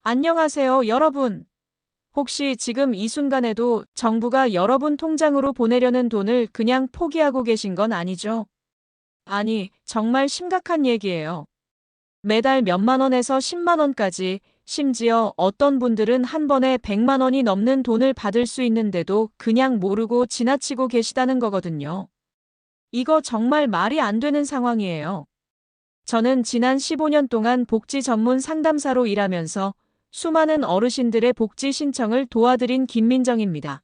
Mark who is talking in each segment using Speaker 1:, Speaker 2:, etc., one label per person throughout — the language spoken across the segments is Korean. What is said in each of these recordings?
Speaker 1: 안녕하세요, 여러분. 혹시 지금 이 순간에도 정부가 여러분 통장으로 보내려는 돈을 그냥 포기하고 계신 건 아니죠? 아니, 정말 심각한 얘기예요. 매달 몇만 원에서 10만 원까지, 심지어 어떤 분들은 한 번에 100만 원이 넘는 돈을 받을 수 있는데도 그냥 모르고 지나치고 계시다는 거거든요. 이거 정말 말이 안 되는 상황이에요. 저는 지난 15년 동안 복지 전문 상담사로 일하면서 수많은 어르신들의 복지 신청을 도와드린 김민정입니다.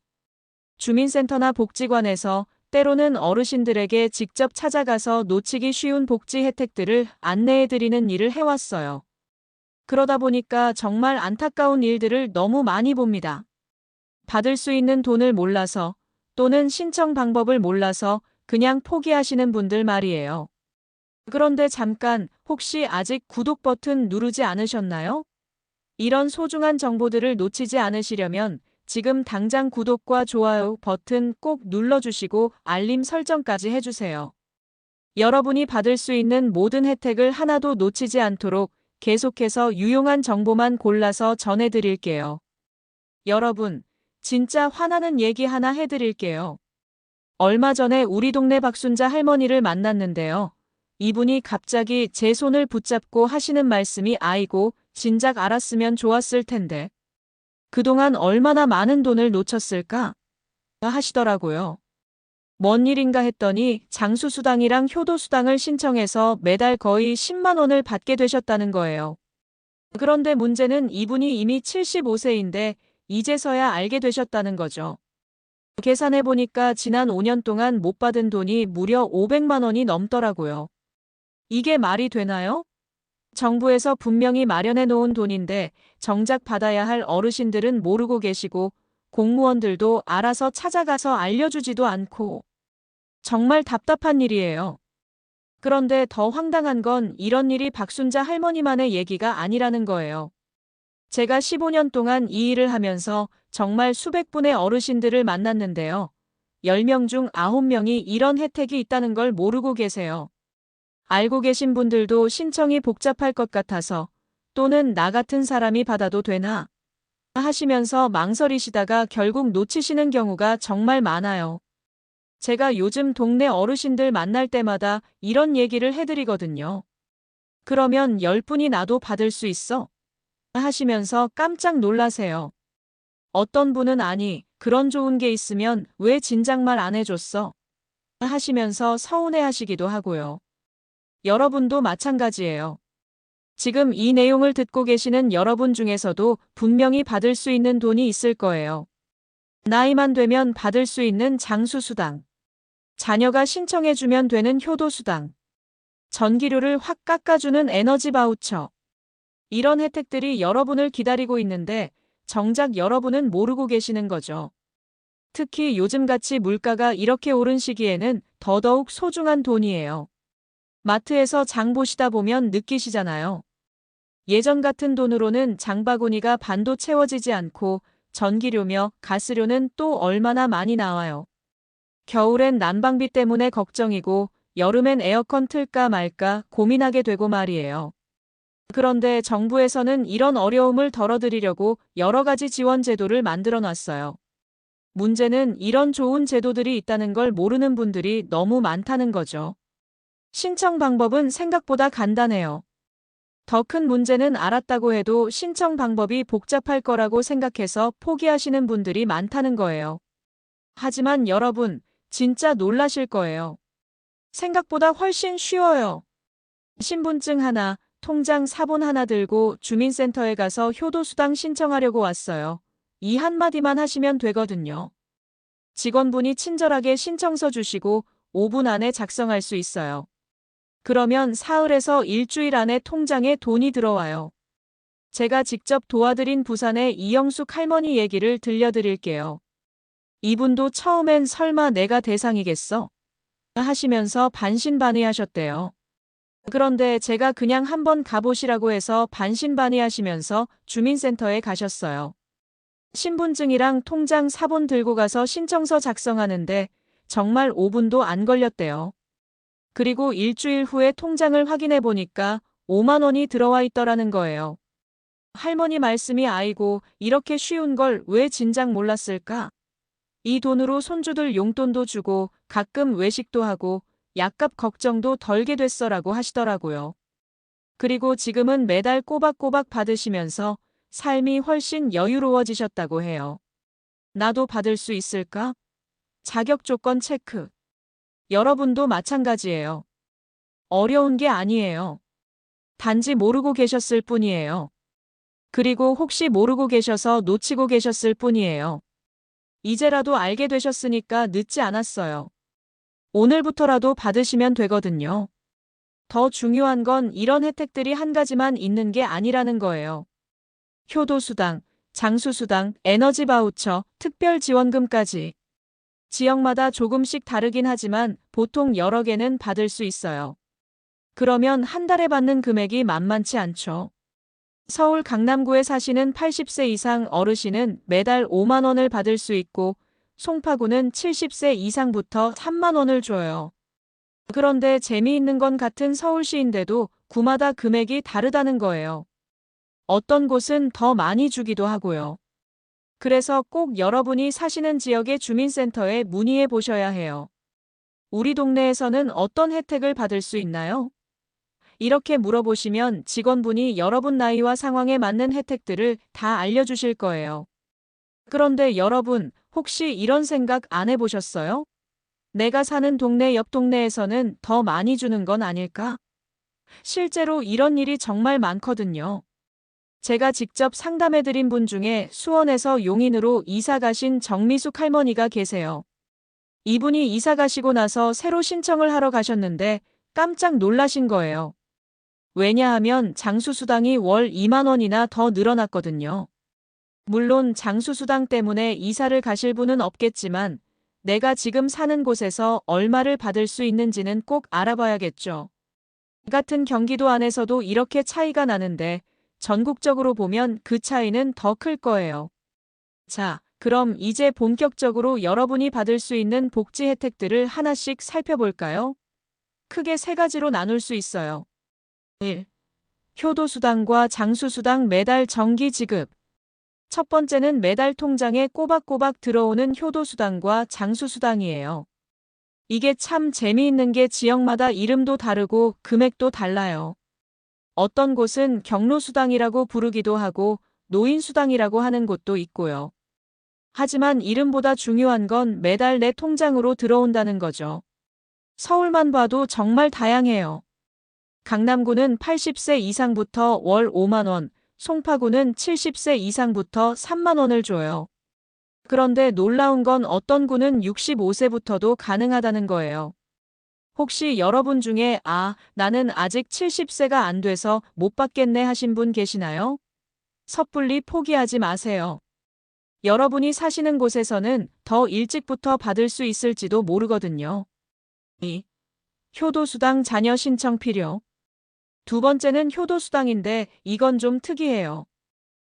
Speaker 1: 주민센터나 복지관에서 때로는 어르신들에게 직접 찾아가서 놓치기 쉬운 복지 혜택들을 안내해드리는 일을 해왔어요. 그러다 보니까 정말 안타까운 일들을 너무 많이 봅니다. 받을 수 있는 돈을 몰라서 또는 신청 방법을 몰라서 그냥 포기하시는 분들 말이에요. 그런데 잠깐, 혹시 아직 구독 버튼 누르지 않으셨나요? 이런 소중한 정보들을 놓치지 않으시려면 지금 당장 구독과 좋아요 버튼 꼭 눌러주시고 알림 설정까지 해주세요. 여러분이 받을 수 있는 모든 혜택을 하나도 놓치지 않도록 계속해서 유용한 정보만 골라서 전해드릴게요. 여러분, 진짜 화나는 얘기 하나 해드릴게요. 얼마 전에 우리 동네 박순자 할머니를 만났는데요. 이분이 갑자기 제 손을 붙잡고 하시는 말씀이 아이고, 진작 알았으면 좋았을 텐데. 그동안 얼마나 많은 돈을 놓쳤을까? 하시더라고요. 뭔 일인가 했더니 장수수당이랑 효도수당을 신청해서 매달 거의 10만 원을 받게 되셨다는 거예요. 그런데 문제는 이분이 이미 75세인데 이제서야 알게 되셨다는 거죠. 계산해 보니까 지난 5년 동안 못 받은 돈이 무려 500만 원이 넘더라고요. 이게 말이 되나요? 정부에서 분명히 마련해 놓은 돈인데 정작 받아야 할 어르신들은 모르고 계시고 공무원들도 알아서 찾아가서 알려주지도 않고 정말 답답한 일이에요. 그런데 더 황당한 건 이런 일이 박순자 할머니만의 얘기가 아니라는 거예요. 제가 15년 동안 이 일을 하면서 정말 수백 분의 어르신들을 만났는데요. 10명 중 9명이 이런 혜택이 있다는 걸 모르고 계세요. 알고 계신 분들도 신청이 복잡할 것 같아서 또는 나 같은 사람이 받아도 되나 하시면서 망설이시다가 결국 놓치시는 경우가 정말 많아요. 제가 요즘 동네 어르신들 만날 때마다 이런 얘기를 해드리거든요. 그러면 10분이 나도 받을 수 있어? 하시면서 깜짝 놀라세요. 어떤 분은 아니, 그런 좋은 게 있으면 왜 진작 말 안 해줬어? 하시면서 서운해 하시기도 하고요. 여러분도 마찬가지예요. 지금 이 내용을 듣고 계시는 여러분 중에서도 분명히 받을 수 있는 돈이 있을 거예요. 나이만 되면 받을 수 있는 장수수당, 자녀가 신청해주면 되는 효도수당, 전기료를 확 깎아주는 에너지 바우처. 이런 혜택들이 여러분을 기다리고 있는데 정작 여러분은 모르고 계시는 거죠. 특히 요즘같이 물가가 이렇게 오른 시기에는 더더욱 소중한 돈이에요. 마트에서 장 보시다 보면 느끼시잖아요. 예전 같은 돈으로는 장바구니가 반도 채워지지 않고 전기료며 가스료는 또 얼마나 많이 나와요. 겨울엔 난방비 때문에 걱정이고 여름엔 에어컨 틀까 말까 고민하게 되고 말이에요. 그런데 정부에서는 이런 어려움을 덜어드리려고 여러 가지 지원 제도를 만들어 놨어요. 문제는 이런 좋은 제도들이 있다는 걸 모르는 분들이 너무 많다는 거죠. 신청 방법은 생각보다 간단해요. 더 큰 문제는 알았다고 해도 신청 방법이 복잡할 거라고 생각해서 포기하시는 분들이 많다는 거예요. 하지만 여러분, 진짜 놀라실 거예요. 생각보다 훨씬 쉬워요. 신분증 하나, 통장 사본 하나 들고 주민센터에 가서 효도수당 신청하려고 왔어요. 이 한마디만 하시면 되거든요. 직원분이 친절하게 신청서 주시고 5분 안에 작성할 수 있어요. 그러면 사흘에서 일주일 안에 통장에 돈이 들어와요. 제가 직접 도와드린 부산의 이영숙 할머니 얘기를 들려드릴게요. 이분도 처음엔 설마 내가 대상이겠어? 하시면서 반신반의하셨대요. 그런데 제가 그냥 한번 가보시라고 해서 반신반의하시면서 주민센터에 가셨어요. 신분증이랑 통장 사본 들고 가서 신청서 작성하는데 정말 5분도 안 걸렸대요. 그리고 일주일 후에 통장을 확인해 보니까 5만 원이 들어와 있더라는 거예요. 할머니 말씀이 아이고 이렇게 쉬운 걸 왜 진작 몰랐을까? 이 돈으로 손주들 용돈도 주고 가끔 외식도 하고 약값 걱정도 덜게 됐어라고 하시더라고요. 그리고 지금은 매달 꼬박꼬박 받으시면서 삶이 훨씬 여유로워지셨다고 해요. 나도 받을 수 있을까? 자격 조건 체크. 여러분도 마찬가지예요. 어려운 게 아니에요. 단지 모르고 계셨을 뿐이에요. 그리고 혹시 모르고 계셔서 놓치고 계셨을 뿐이에요. 이제라도 알게 되셨으니까 늦지 않았어요. 오늘부터라도 받으시면 되거든요. 더 중요한 건 이런 혜택들이 한 가지만 있는 게 아니라는 거예요. 효도수당, 장수수당, 에너지 바우처, 특별지원금까지. 지역마다 조금씩 다르긴 하지만 보통 여러 개는 받을 수 있어요. 그러면 한 달에 받는 금액이 만만치 않죠. 서울 강남구에 사시는 80세 이상 어르신은 매달 5만 원을 받을 수 있고 송파구는 70세 이상부터 3만 원을 줘요. 그런데 재미있는 건 같은 서울시인데도 구마다 금액이 다르다는 거예요. 어떤 곳은 더 많이 주기도 하고요. 그래서 꼭 여러분이 사시는 지역의 주민센터에 문의해 보셔야 해요. 우리 동네에서는 어떤 혜택을 받을 수 있나요? 이렇게 물어보시면 직원분이 여러분 나이와 상황에 맞는 혜택들을 다 알려주실 거예요. 그런데 여러분, 혹시 이런 생각 안 해보셨어요? 내가 사는 동네 옆 동네에서는 더 많이 주는 건 아닐까? 실제로 이런 일이 정말 많거든요. 제가 직접 상담해드린 분 중에 수원에서 용인으로 이사 가신 정미숙 할머니가 계세요. 이분이 이사 가시고 나서 새로 신청을 하러 가셨는데 깜짝 놀라신 거예요. 왜냐하면 장수수당이 월 2만 원이나 더 늘어났거든요. 물론 장수수당 때문에 이사를 가실 분은 없겠지만 내가 지금 사는 곳에서 얼마를 받을 수 있는지는 꼭 알아봐야겠죠. 같은 경기도 안에서도 이렇게 차이가 나는데 전국적으로 보면 그 차이는 더 클 거예요. 자, 그럼 이제 본격적으로 여러분이 받을 수 있는 복지 혜택들을 하나씩 살펴볼까요? 크게 세 가지로 나눌 수 있어요. 1. 효도수당과 장수수당 매달 정기 지급. 첫 번째는 매달 통장에 꼬박꼬박 들어오는 효도수당과 장수수당이에요. 이게 참 재미있는 게 지역마다 이름도 다르고 금액도 달라요. 어떤 곳은 경로수당이라고 부르기도 하고 노인수당이라고 하는 곳도 있고요. 하지만 이름보다 중요한 건 매달 내 통장으로 들어온다는 거죠. 서울만 봐도 정말 다양해요. 강남구는 80세 이상부터 월 5만 원, 송파구는 70세 이상부터 3만 원을 줘요. 그런데 놀라운 건 어떤 구는 65세부터도 가능하다는 거예요. 혹시 여러분 중에 나는 아직 70세가 안 돼서 못 받겠네 하신 분 계시나요? 섣불리 포기하지 마세요. 여러분이 사시는 곳에서는 더 일찍부터 받을 수 있을지도 모르거든요. 2. 효도수당 자녀 신청 필요. 두 번째는 효도수당인데 이건 좀 특이해요.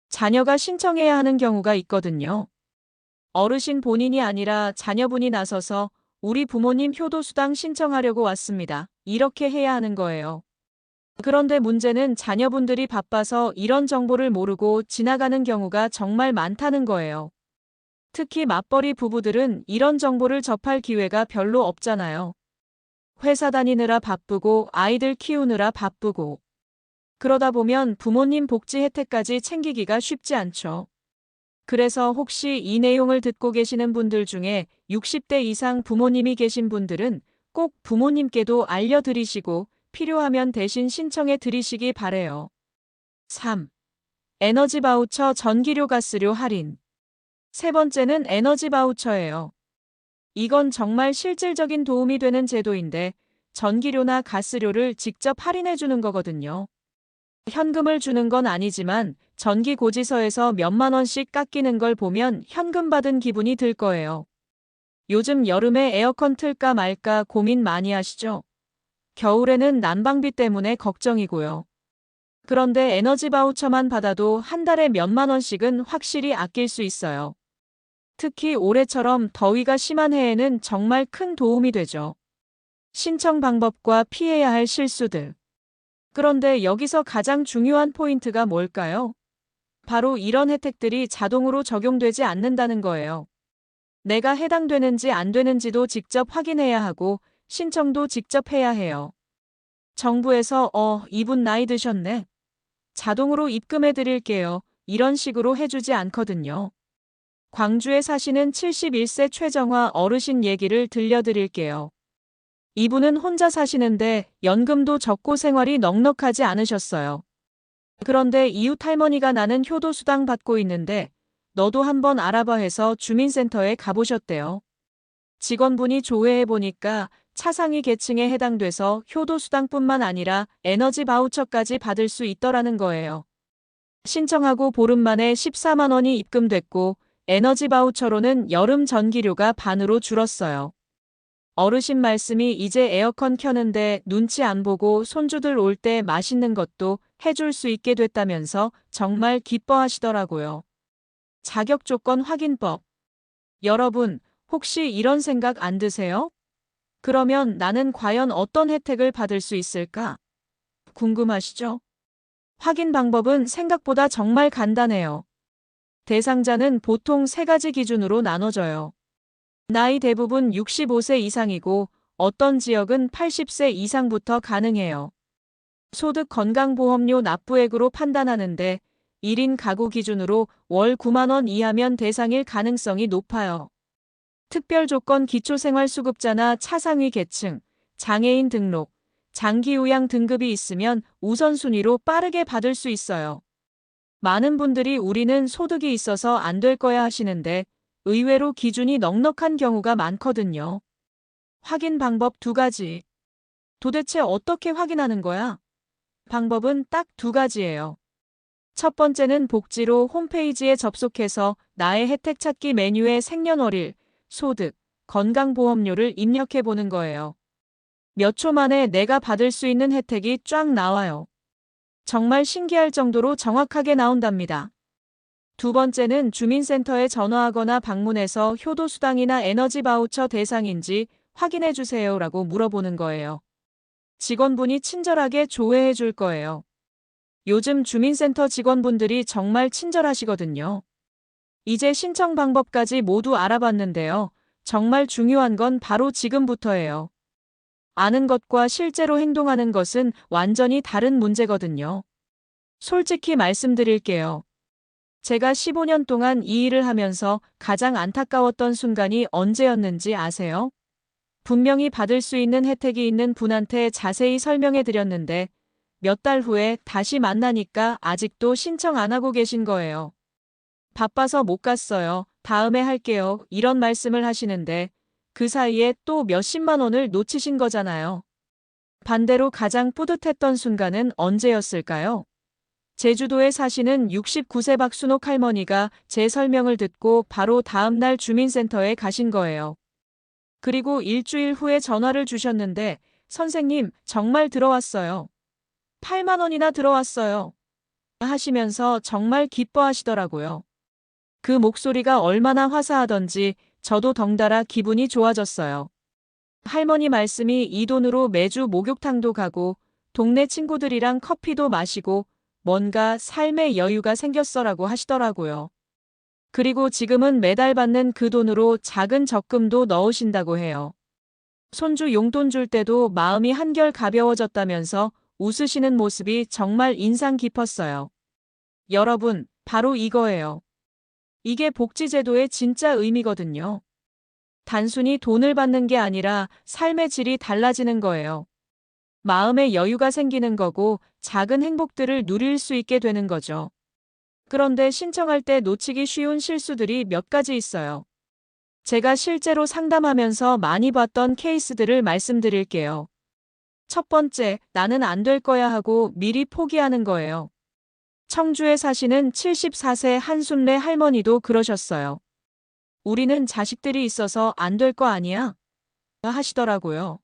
Speaker 1: 자녀가 신청해야 하는 경우가 있거든요. 어르신 본인이 아니라 자녀분이 나서서 우리 부모님 효도수당 신청하려고 왔습니다. 이렇게 해야 하는 거예요. 그런데 문제는 자녀분들이 바빠서 이런 정보를 모르고 지나가는 경우가 정말 많다는 거예요. 특히 맞벌이 부부들은 이런 정보를 접할 기회가 별로 없잖아요. 회사 다니느라 바쁘고 아이들 키우느라 바쁘고. 그러다 보면 부모님 복지 혜택까지 챙기기가 쉽지 않죠. 그래서 혹시 이 내용을 듣고 계시는 분들 중에 60대 이상 부모님이 계신 분들은 꼭 부모님께도 알려드리시고 필요하면 대신 신청해 드리시기 바래요. 3. 에너지 바우처 전기료 가스료 할인. 세 번째는 에너지 바우처예요. 이건 정말 실질적인 도움이 되는 제도인데 전기료나 가스료를 직접 할인해 주는 거거든요. 현금을 주는 건 아니지만 전기고지서에서 몇만 원씩 깎이는 걸 보면 현금 받은 기분이 들 거예요. 요즘 여름에 에어컨 틀까 말까 고민 많이 하시죠? 겨울에는 난방비 때문에 걱정이고요. 그런데 에너지 바우처만 받아도 한 달에 몇만 원씩은 확실히 아낄 수 있어요. 특히 올해처럼 더위가 심한 해에는 정말 큰 도움이 되죠. 신청 방법과 피해야 할 실수들. 그런데 여기서 가장 중요한 포인트가 뭘까요? 바로 이런 혜택들이 자동으로 적용되지 않는다는 거예요. 내가 해당되는지 안 되는지도 직접 확인해야 하고 신청도 직접 해야 해요. 정부에서 이분 나이 드셨네. 자동으로 입금해 드릴게요. 이런 식으로 해주지 않거든요. 광주에 사시는 71세 최정화 어르신 얘기를 들려드릴게요. 이분은 혼자 사시는데 연금도 적고 생활이 넉넉하지 않으셨어요. 그런데 이웃 할머니가 나는 효도수당 받고 있는데 너도 한번 알아봐 해서 주민센터에 가보셨대요. 직원분이 조회해보니까 차상위 계층에 해당돼서 효도수당뿐만 아니라 에너지 바우처까지 받을 수 있더라는 거예요. 신청하고 보름 만에 14만 원이 입금됐고 에너지 바우처로는 여름 전기료가 반으로 줄었어요. 어르신 말씀이 이제 에어컨 켜는데 눈치 안 보고 손주들 올 때 맛있는 것도 해줄 수 있게 됐다면서 정말 기뻐하시더라고요. 자격 조건 확인법. 여러분, 혹시 이런 생각 안 드세요? 그러면 나는 과연 어떤 혜택을 받을 수 있을까? 궁금하시죠? 확인 방법은 생각보다 정말 간단해요. 대상자는 보통 3가지 기준으로 나눠져요. 나이 대부분 65세 이상이고 어떤 지역은 80세 이상부터 가능해요. 소득 건강보험료 납부액으로 판단하는데 1인 가구 기준으로 월 9만 원 이하면 대상일 가능성이 높아요. 특별 조건 기초생활수급자나 차상위 계층, 장애인 등록, 장기요양 등급이 있으면 우선순위로 빠르게 받을 수 있어요. 많은 분들이 우리는 소득이 있어서 안 될 거야 하시는데 의외로 기준이 넉넉한 경우가 많거든요. 확인 방법 2가지. 도대체 어떻게 확인하는 거야? 방법은 딱 2가지예요. 첫 번째는 복지로 홈페이지에 접속해서 나의 혜택 찾기 메뉴에 생년월일, 소득, 건강보험료를 입력해 보는 거예요. 몇 초 만에 내가 받을 수 있는 혜택이 쫙 나와요. 정말 신기할 정도로 정확하게 나온답니다. 2번째는 주민센터에 전화하거나 방문해서 효도수당이나 에너지 바우처 대상인지 확인해 주세요라고 물어보는 거예요. 직원분이 친절하게 조회해 줄 거예요. 요즘 주민센터 직원분들이 정말 친절하시거든요. 이제 신청 방법까지 모두 알아봤는데요. 정말 중요한 건 바로 지금부터예요. 아는 것과 실제로 행동하는 것은 완전히 다른 문제거든요. 솔직히 말씀드릴게요. 제가 15년 동안 이 일을 하면서 가장 안타까웠던 순간이 언제였는지 아세요? 분명히 받을 수 있는 혜택이 있는 분한테 자세히 설명해 드렸는데 몇 달 후에 다시 만나니까 아직도 신청 안 하고 계신 거예요. 바빠서 못 갔어요. 다음에 할게요. 이런 말씀을 하시는데 그 사이에 또 몇십만 원을 놓치신 거잖아요. 반대로 가장 뿌듯했던 순간은 언제였을까요? 제주도에 사시는 69세 박순옥 할머니가 제 설명을 듣고 바로 다음 날 주민센터에 가신 거예요. 그리고 일주일 후에 전화를 주셨는데 선생님 정말 들어왔어요. 8만 원이나 들어왔어요. 하시면서 정말 기뻐하시더라고요. 그 목소리가 얼마나 화사하던지 저도 덩달아 기분이 좋아졌어요. 할머니 말씀이 이 돈으로 매주 목욕탕도 가고 동네 친구들이랑 커피도 마시고 뭔가 삶의 여유가 생겼어라고 하시더라고요. 그리고 지금은 매달 받는 그 돈으로 작은 적금도 넣으신다고 해요. 손주 용돈 줄 때도 마음이 한결 가벼워졌다면서 웃으시는 모습이 정말 인상 깊었어요. 여러분, 바로 이거예요. 이게 복지제도의 진짜 의미거든요. 단순히 돈을 받는 게 아니라 삶의 질이 달라지는 거예요. 마음의 여유가 생기는 거고 작은 행복들을 누릴 수 있게 되는 거죠. 그런데 신청할 때 놓치기 쉬운 실수들이 몇 가지 있어요. 제가 실제로 상담하면서 많이 봤던 케이스들을 말씀드릴게요. 첫 번째, 나는 안 될 거야 하고 미리 포기하는 거예요. 청주에 사시는 74세 한순례 할머니도 그러셨어요. 우리는 자식들이 있어서 안 될 거 아니야? 하시더라고요.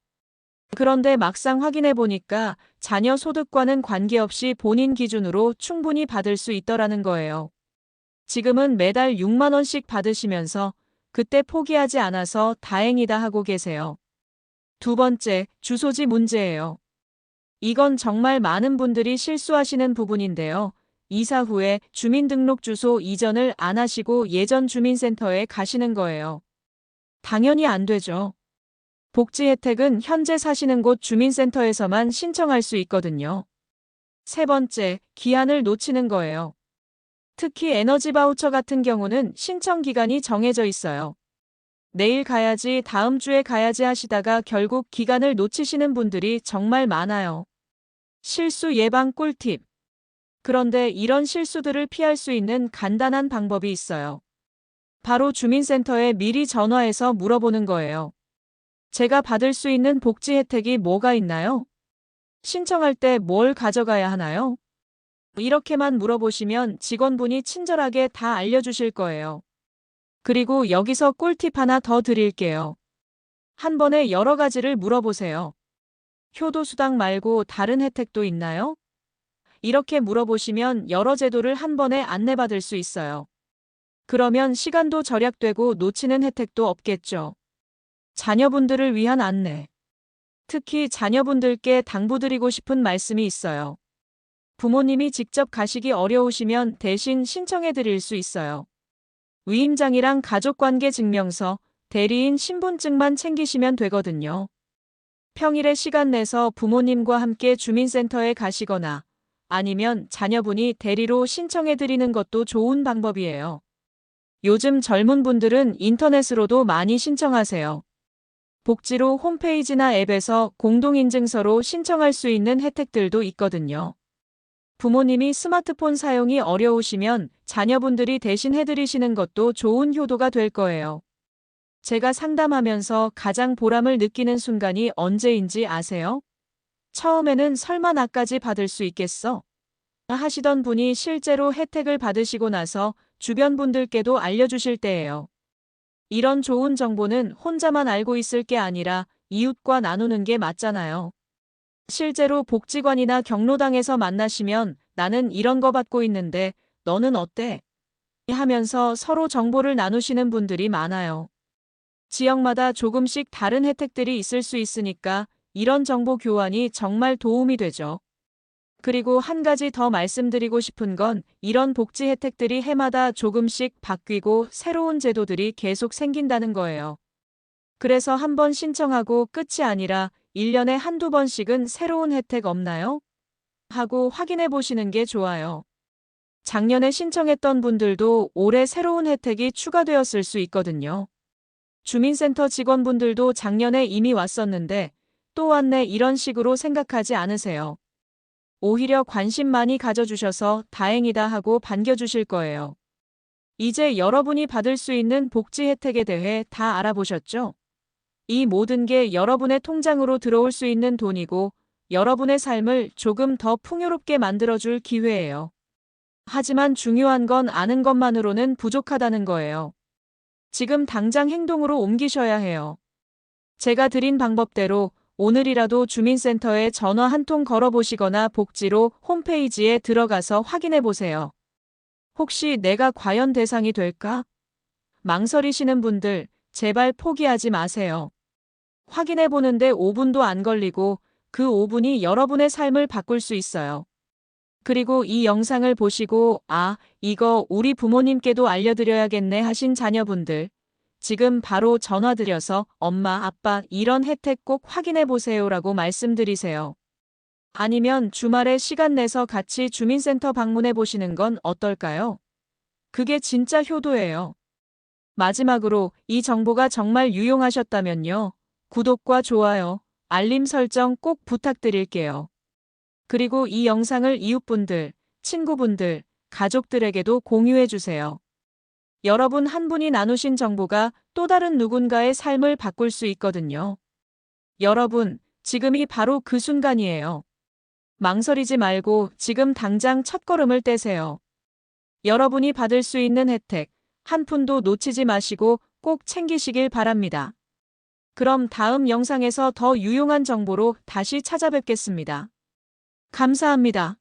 Speaker 1: 그런데 막상 확인해 보니까 자녀 소득과는 관계없이 본인 기준으로 충분히 받을 수 있더라는 거예요. 지금은 매달 6만 원씩 받으시면서 그때 포기하지 않아서 다행이다 하고 계세요. 2번째, 주소지 문제예요. 이건 정말 많은 분들이 실수하시는 부분인데요. 이사 후에 주민등록주소 이전을 안 하시고 예전 주민센터에 가시는 거예요. 당연히 안 되죠. 복지 혜택은 현재 사시는 곳 주민센터에서만 신청할 수 있거든요. 세 번째, 기한을 놓치는 거예요. 특히 에너지 바우처 같은 경우는 신청 기간이 정해져 있어요. 내일 가야지, 다음 주에 가야지 하시다가 결국 기간을 놓치시는 분들이 정말 많아요. 실수 예방 꿀팁. 그런데 이런 실수들을 피할 수 있는 간단한 방법이 있어요. 바로 주민센터에 미리 전화해서 물어보는 거예요. 제가 받을 수 있는 복지 혜택이 뭐가 있나요? 신청할 때 뭘 가져가야 하나요? 이렇게만 물어보시면 직원분이 친절하게 다 알려주실 거예요. 그리고 여기서 꿀팁 하나 더 드릴게요. 한 번에 여러 가지를 물어보세요. 효도수당 말고 다른 혜택도 있나요? 이렇게 물어보시면 여러 제도를 한 번에 안내받을 수 있어요. 그러면 시간도 절약되고 놓치는 혜택도 없겠죠. 자녀분들을 위한 안내. 특히 자녀분들께 당부드리고 싶은 말씀이 있어요. 부모님이 직접 가시기 어려우시면 대신 신청해 드릴 수 있어요. 위임장이랑 가족관계 증명서, 대리인 신분증만 챙기시면 되거든요. 평일에 시간 내서 부모님과 함께 주민센터에 가시거나 아니면 자녀분이 대리로 신청해 드리는 것도 좋은 방법이에요. 요즘 젊은 분들은 인터넷으로도 많이 신청하세요. 복지로 홈페이지나 앱에서 공동인증서로 신청할 수 있는 혜택들도 있거든요. 부모님이 스마트폰 사용이 어려우시면 자녀분들이 대신 해드리시는 것도 좋은 효도가 될 거예요. 제가 상담하면서 가장 보람을 느끼는 순간이 언제인지 아세요? 처음에는 설마 나까지 받을 수 있겠어? 하시던 분이 실제로 혜택을 받으시고 나서 주변 분들께도 알려주실 때예요. 이런 좋은 정보는 혼자만 알고 있을 게 아니라 이웃과 나누는 게 맞잖아요. 실제로 복지관이나 경로당에서 만나시면 나는 이런 거 받고 있는데 너는 어때? 하면서 서로 정보를 나누시는 분들이 많아요. 지역마다 조금씩 다른 혜택들이 있을 수 있으니까 이런 정보 교환이 정말 도움이 되죠. 그리고 한 가지 더 말씀드리고 싶은 건 이런 복지 혜택들이 해마다 조금씩 바뀌고 새로운 제도들이 계속 생긴다는 거예요. 그래서 한 번 신청하고 끝이 아니라 1년에 한두 번씩은 새로운 혜택 없나요? 하고 확인해 보시는 게 좋아요. 작년에 신청했던 분들도 올해 새로운 혜택이 추가되었을 수 있거든요. 주민센터 직원분들도 작년에 이미 왔었는데 또 왔네 이런 식으로 생각하지 않으세요. 오히려 관심 많이 가져주셔서 다행이다 하고 반겨주실 거예요. 이제 여러분이 받을 수 있는 복지 혜택에 대해 다 알아보셨죠? 이 모든 게 여러분의 통장으로 들어올 수 있는 돈이고 여러분의 삶을 조금 더 풍요롭게 만들어줄 기회예요. 하지만 중요한 건 아는 것만으로는 부족하다는 거예요. 지금 당장 행동으로 옮기셔야 해요. 제가 드린 방법대로 오늘이라도 주민센터에 전화 한 통 걸어보시거나 복지로 홈페이지에 들어가서 확인해 보세요. 혹시 내가 과연 대상이 될까? 망설이시는 분들, 제발 포기하지 마세요. 확인해 보는데 5분도 안 걸리고 그 5분이 여러분의 삶을 바꿀 수 있어요. 그리고 이 영상을 보시고 이거 우리 부모님께도 알려드려야겠네 하신 자녀분들, 지금 바로 전화드려서 엄마, 아빠 이런 혜택 꼭 확인해 보세요라고 말씀드리세요. 아니면 주말에 시간 내서 같이 주민센터 방문해 보시는 건 어떨까요? 그게 진짜 효도예요. 마지막으로 이 정보가 정말 유용하셨다면요. 구독과 좋아요, 알림 설정 꼭 부탁드릴게요. 그리고 이 영상을 이웃분들, 친구분들, 가족들에게도 공유해 주세요. 여러분 한 분이 나누신 정보가 또 다른 누군가의 삶을 바꿀 수 있거든요. 여러분, 지금이 바로 그 순간이에요. 망설이지 말고 지금 당장 첫걸음을 떼세요. 여러분이 받을 수 있는 혜택, 한 푼도 놓치지 마시고 꼭 챙기시길 바랍니다. 그럼 다음 영상에서 더 유용한 정보로 다시 찾아뵙겠습니다. 감사합니다.